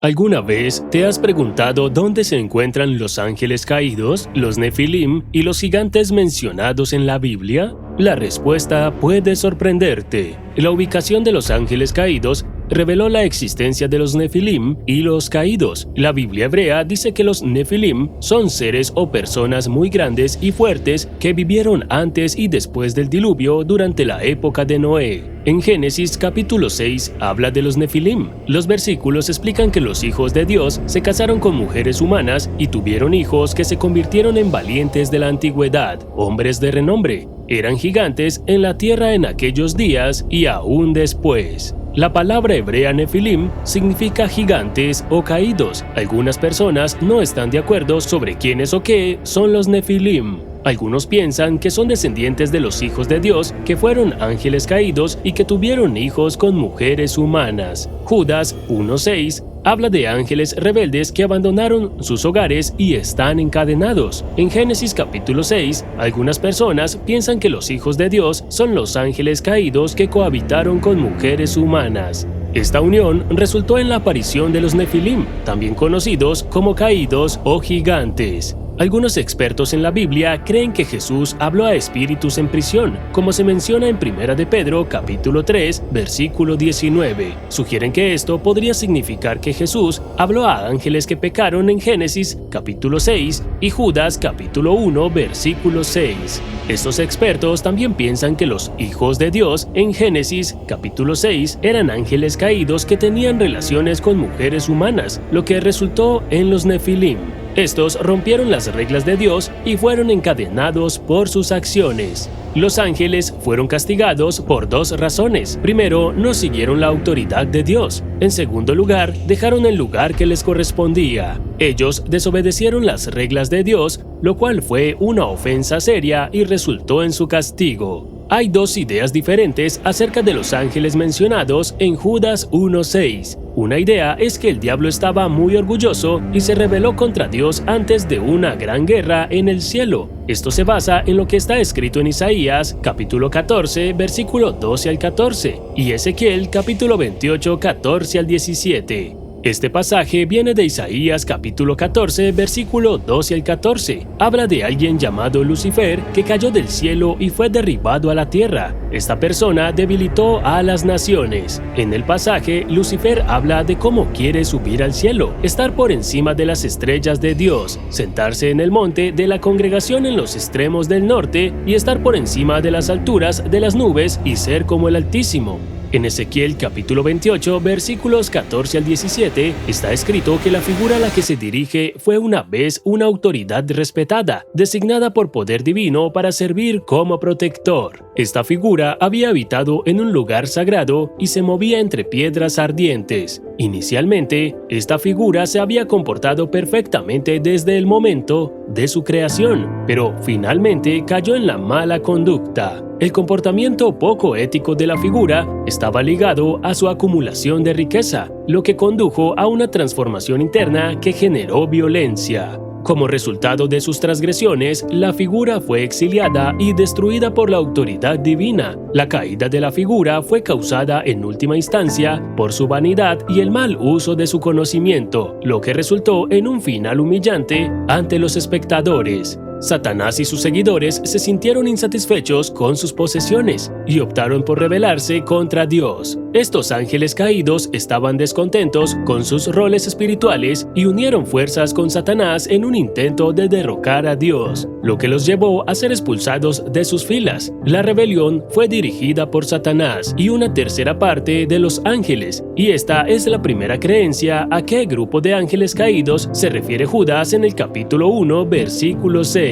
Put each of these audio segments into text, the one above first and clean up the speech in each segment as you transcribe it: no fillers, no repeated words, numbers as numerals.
¿Alguna vez te has preguntado dónde se encuentran los ángeles caídos, los Nefilim y los gigantes mencionados en la Biblia? La respuesta puede sorprenderte. La ubicación de los ángeles caídos reveló la existencia de los Nefilim y los caídos. La Biblia hebrea dice que los Nefilim son seres o personas muy grandes y fuertes que vivieron antes y después del diluvio durante la época de Noé. En Génesis capítulo 6 habla de los Nefilim. Los versículos explican que los hijos de Dios se casaron con mujeres humanas y tuvieron hijos que se convirtieron en valientes de la antigüedad, hombres de renombre. Eran gigantes en la tierra en aquellos días y aún después. La palabra hebrea Nefilim significa gigantes o caídos. Algunas personas no están de acuerdo sobre quiénes o qué son los Nefilim. Algunos piensan que son descendientes de los hijos de Dios que fueron ángeles caídos y que tuvieron hijos con mujeres humanas. Judas 1:6 habla de ángeles rebeldes que abandonaron sus hogares y están encadenados. En Génesis capítulo 6, algunas personas piensan que los hijos de Dios son los ángeles caídos que cohabitaron con mujeres humanas. Esta unión resultó en la aparición de los Nefilim, también conocidos como caídos o gigantes. Algunos expertos en la Biblia creen que Jesús habló a espíritus en prisión, como se menciona en 1 de Pedro capítulo 3, versículo 19. Sugieren que esto podría significar que Jesús habló a ángeles que pecaron en Génesis capítulo 6 y Judas capítulo 1, versículo 6. Estos expertos también piensan que los hijos de Dios en Génesis capítulo 6 eran ángeles caídos que tenían relaciones con mujeres humanas, lo que resultó en los Nefilim. Estos rompieron las reglas de Dios y fueron encadenados por sus acciones. Los ángeles fueron castigados por dos razones. Primero, no siguieron la autoridad de Dios. En segundo lugar, dejaron el lugar que les correspondía. Ellos desobedecieron las reglas de Dios, lo cual fue una ofensa seria y resultó en su castigo. Hay dos ideas diferentes acerca de los ángeles mencionados en Judas 1:6. Una idea es que el diablo estaba muy orgulloso y se rebeló contra Dios antes de una gran guerra en el cielo. Esto se basa en lo que está escrito en Isaías capítulo 14, versículo 12 al 14 y Ezequiel capítulo 28, 14 al 17. Este pasaje viene de Isaías capítulo 14, versículo 12 al 14. Habla de alguien llamado Lucifer que cayó del cielo y fue derribado a la tierra. Esta persona debilitó a las naciones. En el pasaje, Lucifer habla de cómo quiere subir al cielo, estar por encima de las estrellas de Dios, sentarse en el monte de la congregación en los extremos del norte y estar por encima de las alturas de las nubes y ser como el Altísimo. En Ezequiel capítulo 28, versículos 14 al 17, está escrito que la figura a la que se dirige fue una vez una autoridad respetada, designada por poder divino para servir como protector. Esta figura había habitado en un lugar sagrado y se movía entre piedras ardientes. Inicialmente, esta figura se había comportado perfectamente desde el momento de su creación, pero finalmente cayó en la mala conducta. El comportamiento poco ético de la figura estaba ligado a su acumulación de riqueza, lo que condujo a una transformación interna que generó violencia. Como resultado de sus transgresiones, la figura fue exiliada y destruida por la autoridad divina. La caída de la figura fue causada en última instancia por su vanidad y el mal uso de su conocimiento, lo que resultó en un final humillante ante los espectadores. Satanás y sus seguidores se sintieron insatisfechos con sus posesiones y optaron por rebelarse contra Dios. Estos ángeles caídos estaban descontentos con sus roles espirituales y unieron fuerzas con Satanás en un intento de derrocar a Dios, lo que los llevó a ser expulsados de sus filas. La rebelión fue dirigida por Satanás y una tercera parte de los ángeles, y esta es la primera creencia a qué grupo de ángeles caídos se refiere Judas en el capítulo 1, versículo 6.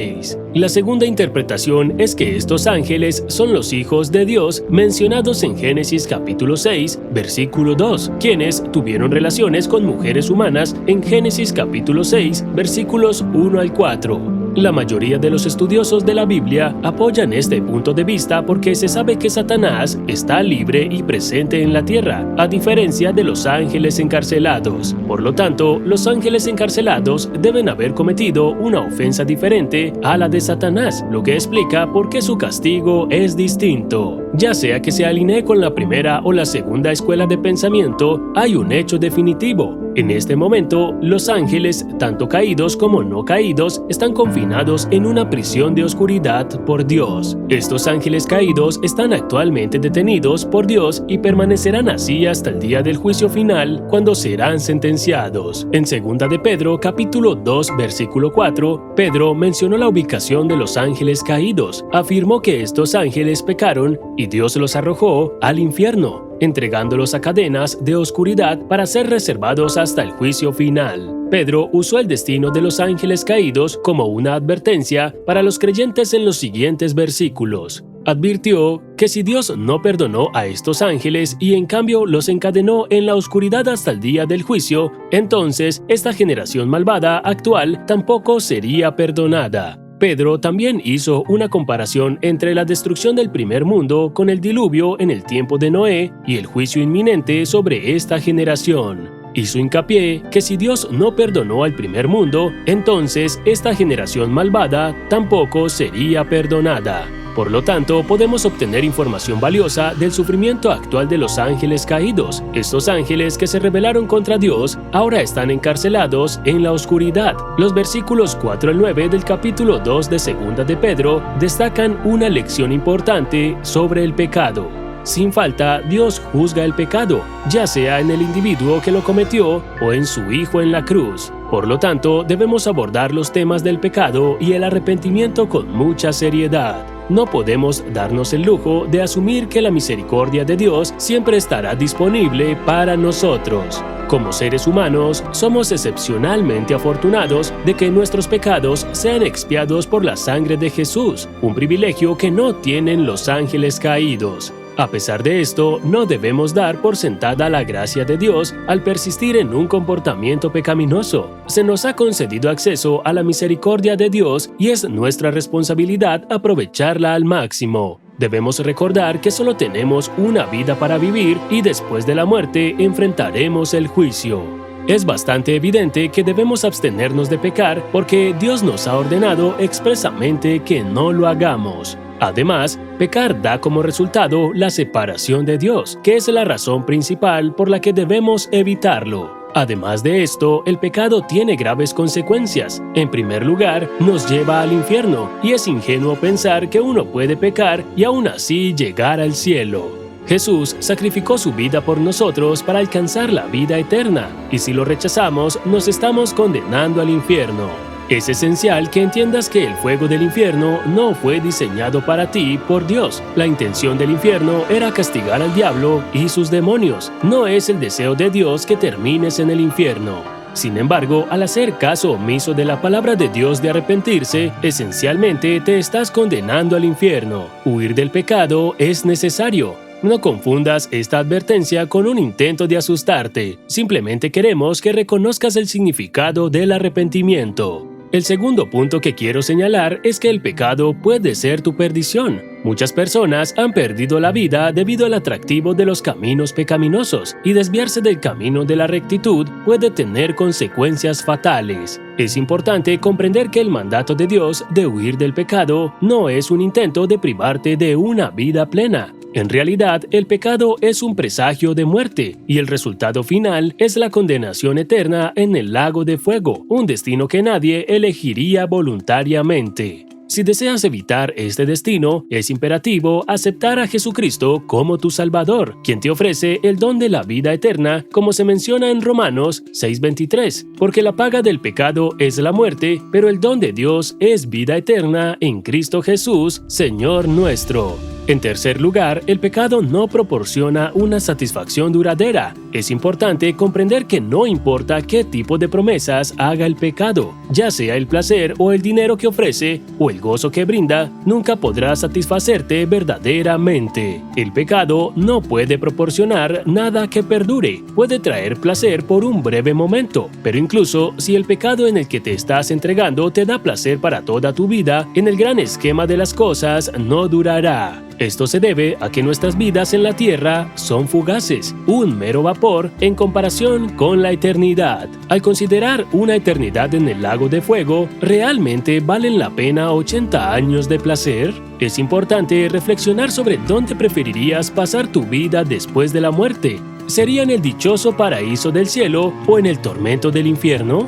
La segunda interpretación es que estos ángeles son los hijos de Dios mencionados en Génesis capítulo 6, versículo 2, quienes tuvieron relaciones con mujeres humanas en Génesis capítulo 6, versículos 1 al 4. La mayoría de los estudiosos de la Biblia apoyan este punto de vista porque se sabe que Satanás está libre y presente en la tierra, a diferencia de los ángeles encarcelados. Por lo tanto, los ángeles encarcelados deben haber cometido una ofensa diferente a la de Satanás, lo que explica por qué su castigo es distinto. Ya sea que se alinee con la primera o la segunda escuela de pensamiento, hay un hecho definitivo. En este momento, los ángeles, tanto caídos como no caídos, están confinados en una prisión de oscuridad por Dios. Estos ángeles caídos están actualmente detenidos por Dios y permanecerán así hasta el día del juicio final, cuando serán sentenciados. En 2 de Pedro, capítulo 2, versículo 4, Pedro mencionó la ubicación de los ángeles caídos. Afirmó que estos ángeles pecaron y Dios los arrojó al infierno, entregándolos a cadenas de oscuridad para ser reservados hasta el juicio final. Pedro usó el destino de los ángeles caídos como una advertencia para los creyentes en los siguientes versículos. Advirtió que si Dios no perdonó a estos ángeles y en cambio los encadenó en la oscuridad hasta el día del juicio, entonces esta generación malvada actual tampoco sería perdonada. Pedro también hizo una comparación entre la destrucción del primer mundo con el diluvio en el tiempo de Noé y el juicio inminente sobre esta generación. Hizo hincapié que si Dios no perdonó al primer mundo, entonces esta generación malvada tampoco sería perdonada. Por lo tanto, podemos obtener información valiosa del sufrimiento actual de los ángeles caídos. Estos ángeles que se rebelaron contra Dios ahora están encarcelados en la oscuridad. Los versículos 4 al 9 del capítulo 2 de 2 de Pedro destacan una lección importante sobre el pecado. Sin falta, Dios juzga el pecado, ya sea en el individuo que lo cometió o en su Hijo en la cruz. Por lo tanto, debemos abordar los temas del pecado y el arrepentimiento con mucha seriedad. No podemos darnos el lujo de asumir que la misericordia de Dios siempre estará disponible para nosotros. Como seres humanos, somos excepcionalmente afortunados de que nuestros pecados sean expiados por la sangre de Jesús, un privilegio que no tienen los ángeles caídos. A pesar de esto, no debemos dar por sentada la gracia de Dios al persistir en un comportamiento pecaminoso. Se nos ha concedido acceso a la misericordia de Dios y es nuestra responsabilidad aprovecharla al máximo. Debemos recordar que solo tenemos una vida para vivir y después de la muerte enfrentaremos el juicio. Es bastante evidente que debemos abstenernos de pecar porque Dios nos ha ordenado expresamente que no lo hagamos. Además, pecar da como resultado la separación de Dios, que es la razón principal por la que debemos evitarlo. Además de esto, el pecado tiene graves consecuencias. En primer lugar, nos lleva al infierno, y es ingenuo pensar que uno puede pecar y aún así llegar al cielo. Jesús sacrificó su vida por nosotros para alcanzar la vida eterna, y si lo rechazamos, nos estamos condenando al infierno. Es esencial que entiendas que el fuego del infierno no fue diseñado para ti por Dios. La intención del infierno era castigar al diablo y sus demonios. No es el deseo de Dios que termines en el infierno. Sin embargo, al hacer caso omiso de la palabra de Dios de arrepentirse, esencialmente te estás condenando al infierno. Huir del pecado es necesario. No confundas esta advertencia con un intento de asustarte. Simplemente queremos que reconozcas el significado del arrepentimiento. El segundo punto que quiero señalar es que el pecado puede ser tu perdición. Muchas personas han perdido la vida debido al atractivo de los caminos pecaminosos, y desviarse del camino de la rectitud puede tener consecuencias fatales. Es importante comprender que el mandato de Dios de huir del pecado no es un intento de privarte de una vida plena. En realidad, el pecado es un presagio de muerte, y el resultado final es la condenación eterna en el lago de fuego, un destino que nadie elegiría voluntariamente. Si deseas evitar este destino, es imperativo aceptar a Jesucristo como tu Salvador, quien te ofrece el don de la vida eterna, como se menciona en Romanos 6:23, porque la paga del pecado es la muerte, pero el don de Dios es vida eterna en Cristo Jesús, Señor nuestro. En tercer lugar, el pecado no proporciona una satisfacción duradera. Es importante comprender que no importa qué tipo de promesas haga el pecado, ya sea el placer o el dinero que ofrece o el gozo que brinda, nunca podrá satisfacerte verdaderamente. El pecado no puede proporcionar nada que perdure. Puede traer placer por un breve momento, pero incluso si el pecado en el que te estás entregando te da placer para toda tu vida, en el gran esquema de las cosas no durará. Esto se debe a que nuestras vidas en la tierra son fugaces, un mero vapor en comparación con la eternidad. Al considerar una eternidad en el lago de fuego, ¿realmente valen la pena 80 años de placer? Es importante reflexionar sobre dónde preferirías pasar tu vida después de la muerte. ¿Sería en el dichoso paraíso del cielo o en el tormento del infierno?